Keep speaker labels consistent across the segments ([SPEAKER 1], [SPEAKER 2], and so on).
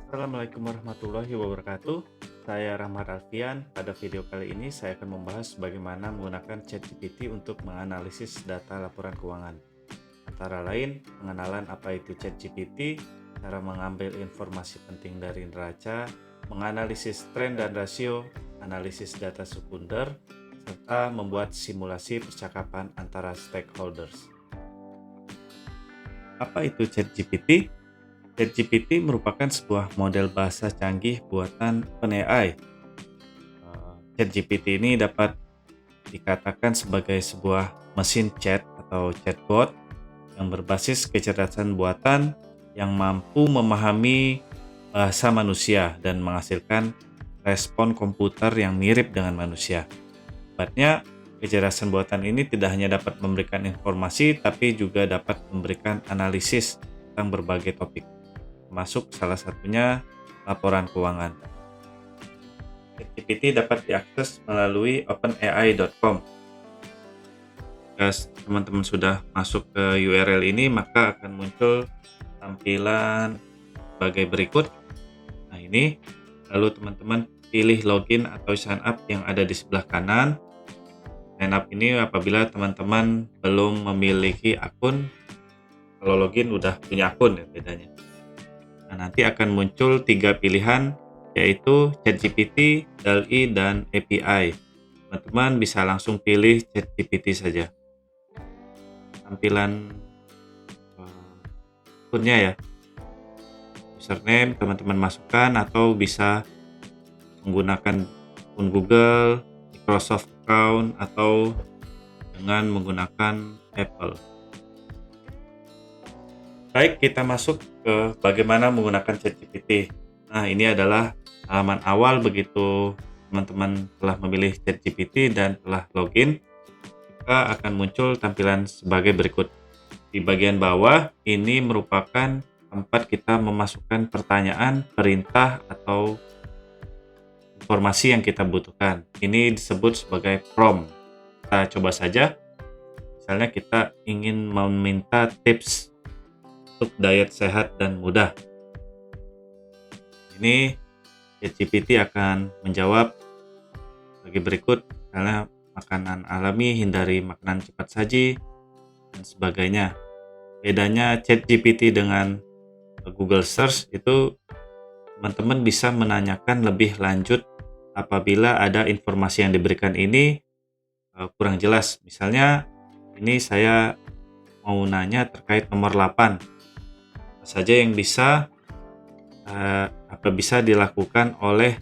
[SPEAKER 1] Assalamualaikum warahmatullahi wabarakatuh. Saya Rahmat Alfian. Pada video kali ini saya akan membahas bagaimana menggunakan ChatGPT untuk menganalisis data laporan keuangan. Antara lain, pengenalan apa itu ChatGPT, cara mengambil informasi penting dari neraca, menganalisis tren dan rasio, analisis data sekunder, serta membuat simulasi percakapan antara stakeholders. Apa itu ChatGPT? ChatGPT merupakan sebuah model bahasa canggih buatan OpenAI. ChatGPT ini dapat dikatakan sebagai sebuah mesin chat atau chatbot yang berbasis kecerdasan buatan yang mampu memahami bahasa manusia dan menghasilkan respon komputer yang mirip dengan manusia. Akibatnya, kecerdasan buatan ini tidak hanya dapat memberikan informasi, tapi juga dapat memberikan analisis tentang berbagai topik, termasuk salah satunya laporan keuangan. ChatGPT dapat diakses melalui openai.com. Jika teman-teman sudah masuk ke URL ini, maka akan muncul tampilan sebagai berikut. Nah ini, lalu teman-teman pilih login atau sign up yang ada di sebelah kanan. Sign up ini apabila teman-teman belum memiliki akun. Kalau login udah punya akun ya bedanya. Nah, nanti akan muncul 3 pilihan, yaitu ChatGPT, DALL-E, dan API. Teman-teman bisa langsung pilih ChatGPT saja. Tampilan akunnya ya, username teman-teman masukkan atau bisa menggunakan akun Google, Microsoft account, atau dengan menggunakan Apple. Baik, kita masuk ke bagaimana menggunakan ChatGPT. Nah, ini adalah halaman awal begitu teman-teman telah memilih ChatGPT dan telah login. Maka akan muncul tampilan sebagai berikut. Di bagian bawah, ini merupakan tempat kita memasukkan pertanyaan, perintah, atau informasi yang kita butuhkan. Ini disebut sebagai prompt. Kita coba saja. Misalnya kita ingin meminta tips untuk diet sehat dan mudah. Ini ChatGPT akan menjawab sebagai berikut, misalnya makanan alami, hindari makanan cepat saji, dan sebagainya. Bedanya ChatGPT dengan Google Search itu teman-teman bisa menanyakan lebih lanjut apabila ada informasi yang diberikan ini kurang jelas. Misalnya ini saya mau nanya terkait nomor 8. Apa saja yang bisa dilakukan oleh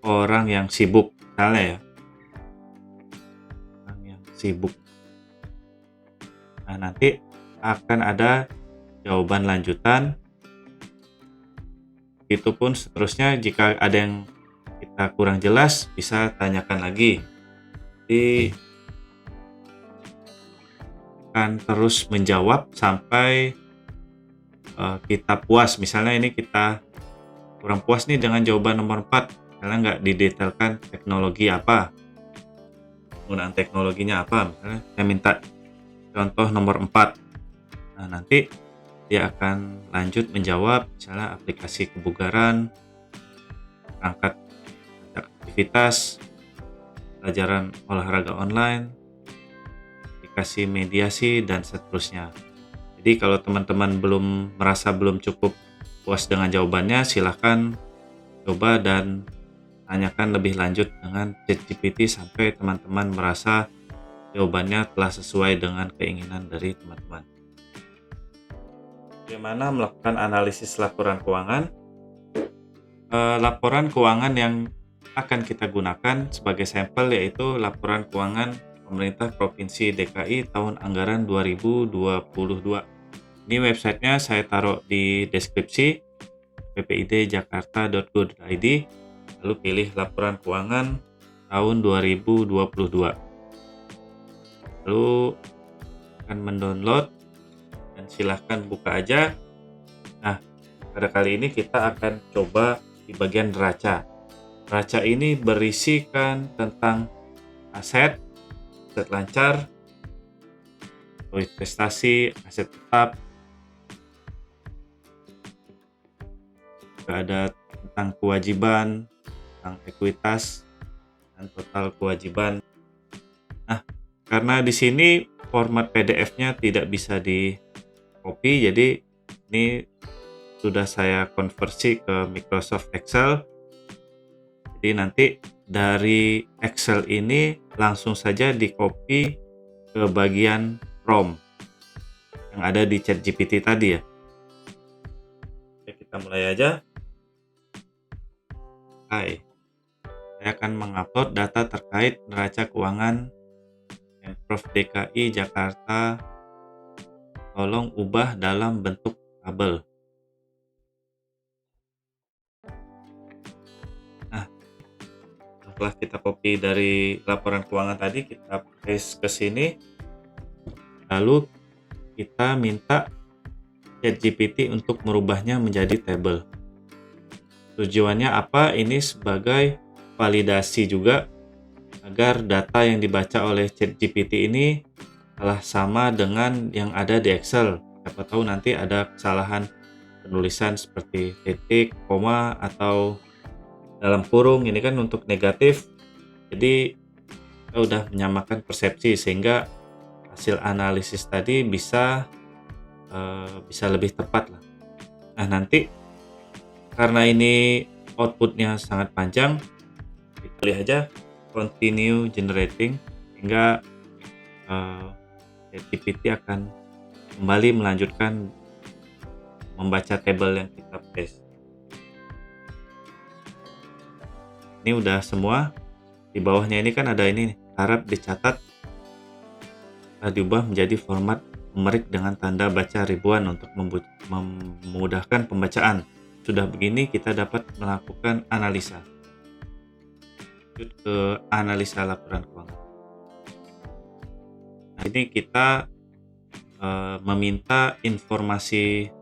[SPEAKER 1] orang yang sibuk, misalnya ya. Orang yang sibuk. Nah, nanti akan ada jawaban lanjutan. Itu pun seterusnya, jika ada yang kita kurang jelas bisa tanyakan lagi. Jadi akan terus menjawab sampai kita puas. Misalnya ini kita kurang puas nih dengan jawaban nomor 4, misalnya nggak didetailkan teknologi apa, penggunaan teknologinya apa, misalnya saya minta contoh nomor 4. Nah, nanti dia akan lanjut menjawab, misalnya aplikasi kebugaran, perangkat aktivitas, pelajaran olahraga online, aplikasi mediasi, dan seterusnya. Jadi kalau teman-teman merasa belum cukup puas dengan jawabannya, silahkan coba dan tanyakan lebih lanjut dengan ChatGPT sampai teman-teman merasa jawabannya telah sesuai dengan keinginan dari teman-teman. Bagaimana melakukan analisis laporan keuangan? Laporan keuangan yang akan kita gunakan sebagai sampel yaitu laporan keuangan pemerintah Provinsi DKI tahun anggaran 2022. Ini websitenya saya taruh di deskripsi, ppidjakarta.go.id, lalu pilih laporan keuangan tahun 2022. Lalu akan mendownload dan silahkan buka aja. Nah, pada kali ini kita akan coba di bagian neraca. Neraca ini berisikan tentang aset lancar, investasi, aset tetap, juga ada tentang kewajiban, tentang ekuitas, dan total kewajiban. Nah, karena di sini format PDF-nya tidak bisa di-copy, jadi ini sudah saya konversi ke Microsoft Excel. Jadi nanti dari Excel ini langsung saja di-copy ke bagian prompt yang ada di ChatGPT tadi ya. Oke, kita mulai aja. Hai, saya akan mengupload data terkait neraca keuangan Pemprov DKI Jakarta. Tolong ubah dalam bentuk tabel. Nah, setelah kita copy dari laporan keuangan tadi, kita paste ke sini. Lalu kita minta ChatGPT untuk merubahnya menjadi tabel. Tujuannya apa? Ini sebagai validasi juga agar data yang dibaca oleh ChatGPT ini telah sama dengan yang ada di Excel. Siapa tahu nanti ada kesalahan penulisan seperti titik, koma, atau dalam kurung. Ini kan untuk negatif. Jadi kita udah menyamakan persepsi sehingga hasil analisis tadi bisa lebih tepat lah. Nah, nanti karena ini outputnya sangat panjang, kita lihat aja continue generating hingga ChatGPT akan kembali melanjutkan membaca tabel yang kita paste. Ini udah semua. Di bawahnya ini kan ada ini, harap dicatat diubah menjadi format numerik dengan tanda baca ribuan untuk memudahkan pembacaan. Sudah begini kita dapat melakukan analisa. Lanjut ke analisa laporan keuangan. Nah, ini kita meminta informasi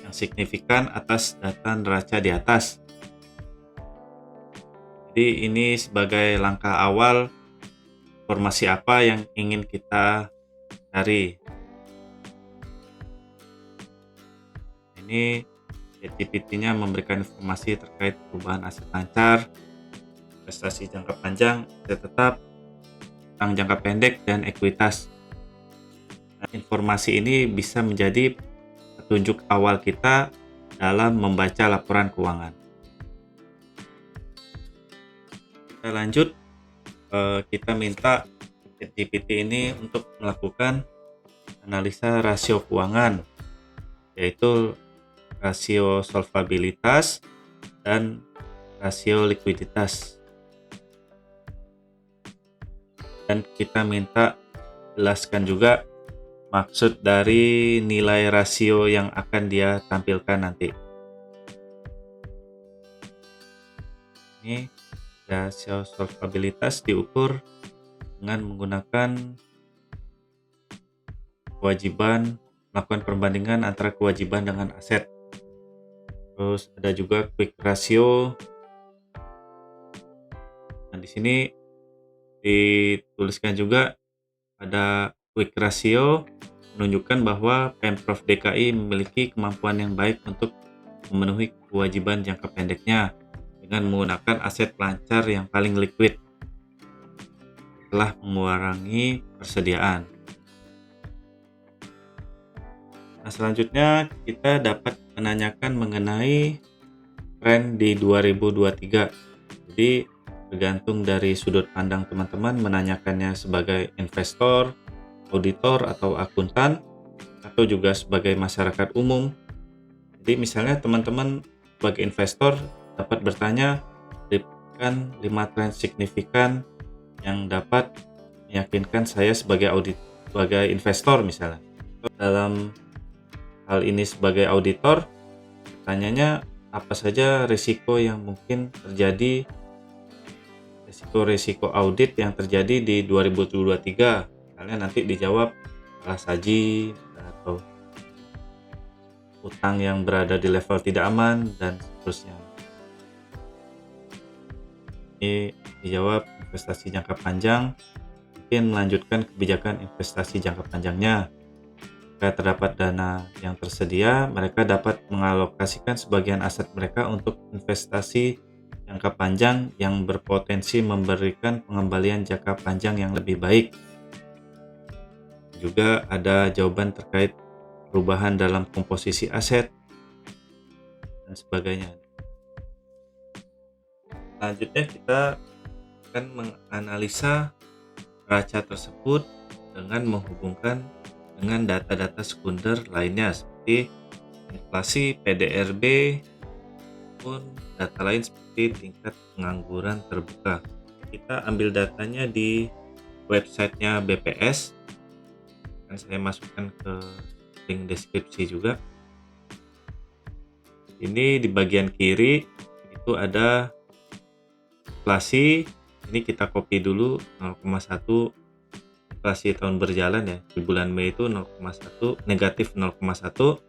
[SPEAKER 1] yang signifikan atas data neraca di atas. Jadi ini sebagai langkah awal informasi apa yang ingin kita cari. Ini ChatGPT-nya memberikan informasi terkait perubahan aset lancar, investasi jangka panjang, aset tetap, utang jangka pendek, dan ekuitas. Nah, informasi ini bisa menjadi petunjuk awal kita dalam membaca laporan keuangan. Kita lanjut, kita minta ChatGPT ini untuk melakukan analisa rasio keuangan, yaitu rasio solvabilitas dan rasio likuiditas. Dan kita minta jelaskan juga maksud dari nilai rasio yang akan dia tampilkan nanti. Ini rasio solvabilitas diukur dengan menggunakan kewajiban, melakukan perbandingan antara kewajiban dengan aset. Terus ada juga quick ratio. Nah, di sini dituliskan juga ada quick ratio menunjukkan bahwa Pemprov DKI memiliki kemampuan yang baik untuk memenuhi kewajiban jangka pendeknya dengan menggunakan aset lancar yang paling liquid setelah mengurangi persediaan. Nah, selanjutnya kita dapat menanyakan mengenai tren di 2023. Jadi tergantung dari sudut pandang teman-teman menanyakannya sebagai investor, auditor atau akuntan, atau juga sebagai masyarakat umum. Jadi misalnya teman-teman sebagai investor dapat bertanya, berikan 5 tren signifikan yang dapat meyakinkan saya sebagai investor misalnya. Dalam hal ini sebagai auditor, tanyanya apa saja risiko yang mungkin terjadi, risiko audit yang terjadi di 2023. Misalnya nanti dijawab salah saji atau utang yang berada di level tidak aman dan seterusnya. Ini dijawab investasi jangka panjang, mungkin melanjutkan kebijakan investasi jangka panjangnya. Jika terdapat dana yang tersedia, mereka dapat mengalokasikan sebagian aset mereka untuk investasi jangka panjang yang berpotensi memberikan pengembalian jangka panjang yang lebih baik. Juga ada jawaban terkait perubahan dalam komposisi aset dan sebagainya. Selanjutnya kita akan menganalisa neraca tersebut dengan menghubungkan dengan data-data sekunder lainnya seperti inflasi, PDRB, pun data lain seperti tingkat pengangguran terbuka. Kita ambil datanya di websitenya BPS, dan saya masukkan ke link deskripsi juga. Ini di bagian kiri itu ada inflasi. Ini kita copy dulu 0,1 inflasi tahun berjalan ya, di bulan Mei itu 0,1 negatif 0,1.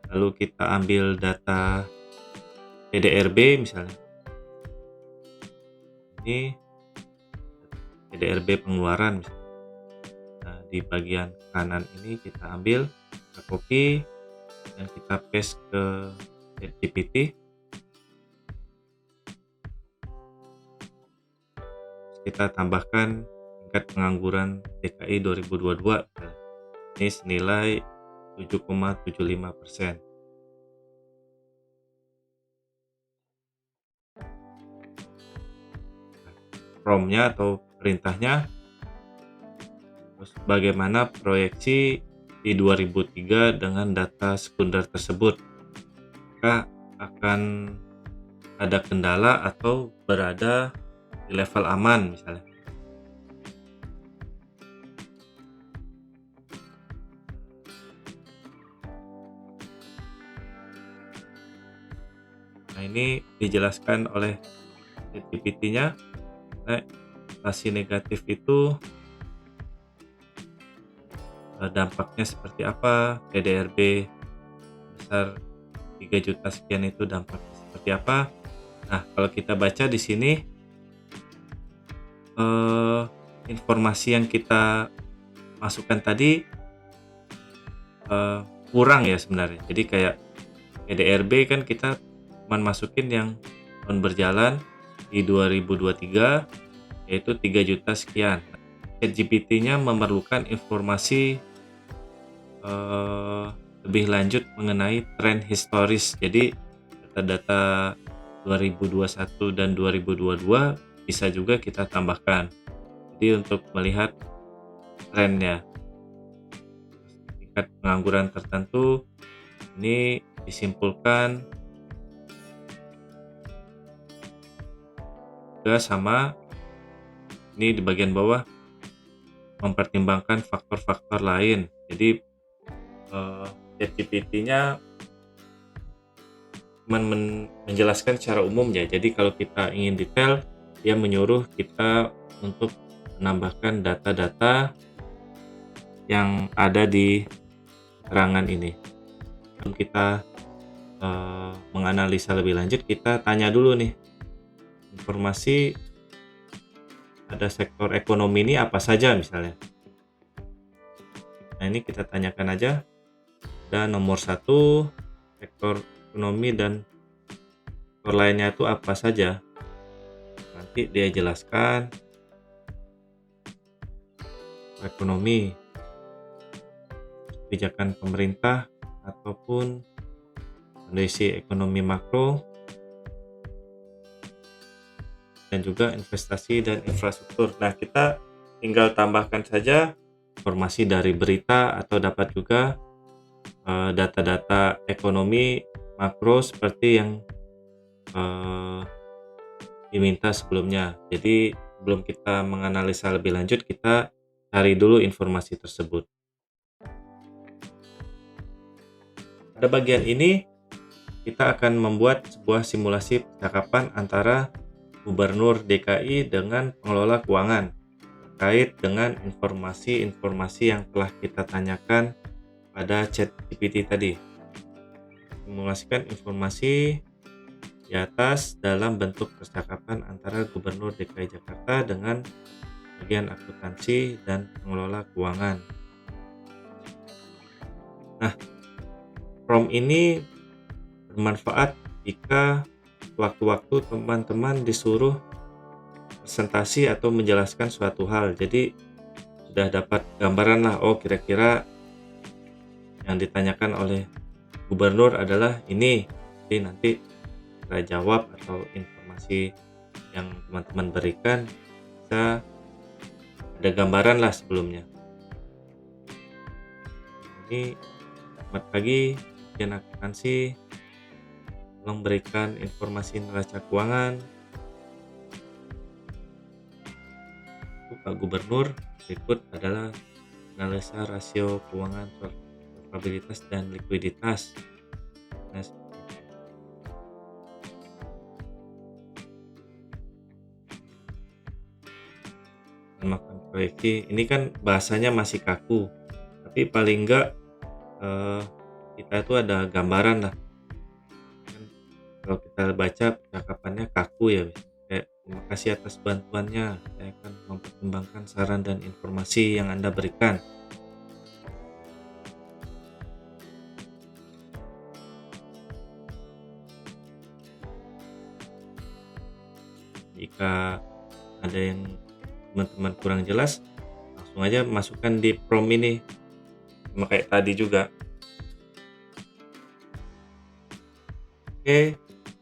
[SPEAKER 1] Lalu kita ambil data PDRB misalnya, ini PDRB pengeluaran misalnya. Nah, di bagian kanan ini kita ambil, kita copy dan kita paste ke ChatGPT. Kita tambahkan tingkat pengangguran DKI 2022, ini senilai 7,75%. Prompt-nya atau perintahnya, terus bagaimana proyeksi di 2003 dengan data sekunder tersebut, apakah akan ada kendala atau berada di level aman misalnya. Nah, ini dijelaskan oleh ChatGPT-nya. Nah, inflasi negatif itu dampaknya seperti apa, PDRB besar 3 juta sekian itu dampaknya seperti apa. Nah, kalau kita baca di sini informasi yang kita masukkan tadi kurang ya sebenarnya. Jadi kayak PDRB kan kita cuma masukin yang tahun berjalan di 2023 yaitu 3 juta sekian. ChatGPT-nya memerlukan informasi lebih lanjut mengenai tren historis. Jadi data-data 2021 dan 2022 bisa juga kita tambahkan. Jadi untuk melihat trennya, tingkat pengangguran tertentu ini disimpulkan juga sama ini di bagian bawah, mempertimbangkan faktor-faktor lain. Jadi ChatGPT-nya menjelaskan secara umum ya. Jadi kalau kita ingin detail, dia menyuruh kita untuk menambahkan data-data yang ada di keterangan ini. Sebelum kita menganalisa lebih lanjut, kita tanya dulu nih, informasi ada sektor ekonomi ini apa saja misalnya. Nah, ini kita tanyakan aja. Ada nomor 1 sektor ekonomi dan sektor lainnya itu apa saja. Nanti dia jelaskan ekonomi, kebijakan pemerintah ataupun kondisi ekonomi makro, dan juga investasi dan infrastruktur. Nah, kita tinggal tambahkan saja informasi dari berita atau dapat juga data-data ekonomi makro seperti yang diminta sebelumnya. Jadi sebelum kita menganalisa lebih lanjut, kita cari dulu informasi tersebut. Pada bagian ini kita akan membuat sebuah simulasi percakapan antara Gubernur DKI dengan pengelola keuangan terkait dengan informasi-informasi yang telah kita tanyakan pada ChatGPT tadi. Simulasikan informasi di atas dalam bentuk percakapan antara Gubernur DKI Jakarta dengan bagian akuntansi dan pengelola keuangan. Nah, prompt ini bermanfaat jika waktu-waktu teman-teman disuruh presentasi atau menjelaskan suatu hal. Jadi sudah dapat gambaran lah, oh kira-kira yang ditanyakan oleh gubernur adalah ini. Jadi nanti kita jawab atau informasi yang teman-teman berikan bisa ada gambaran lah sebelumnya. Ini selamat pagi, izin akuntansi, tolong berikan informasi neraca keuangan. Pak Gubernur, berikut adalah analisa rasio keuangan, solvabilitas dan likuiditas. Nah, makan proyeksi ini kan bahasanya masih kaku, tapi paling enggak kita itu ada gambaran lah. Kan kalau kita baca percakapannya kaku ya, kayak terima kasih atas bantuannya, saya akan mempertimbangkan saran dan informasi yang Anda berikan. Jika ada yang teman-teman kurang jelas, langsung aja masukkan di prompt ini, sama kayak tadi juga. Oke,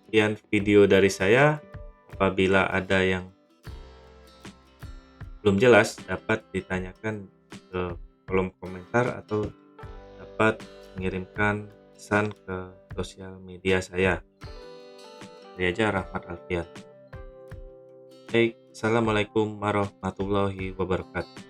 [SPEAKER 1] sekian video dari saya. Apabila ada yang belum jelas, dapat ditanyakan ke kolom komentar atau dapat mengirimkan pesan ke sosial media saya. Ini aja Rahmat Alfian. Baik, Assalamualaikum warahmatullahi wabarakatuh.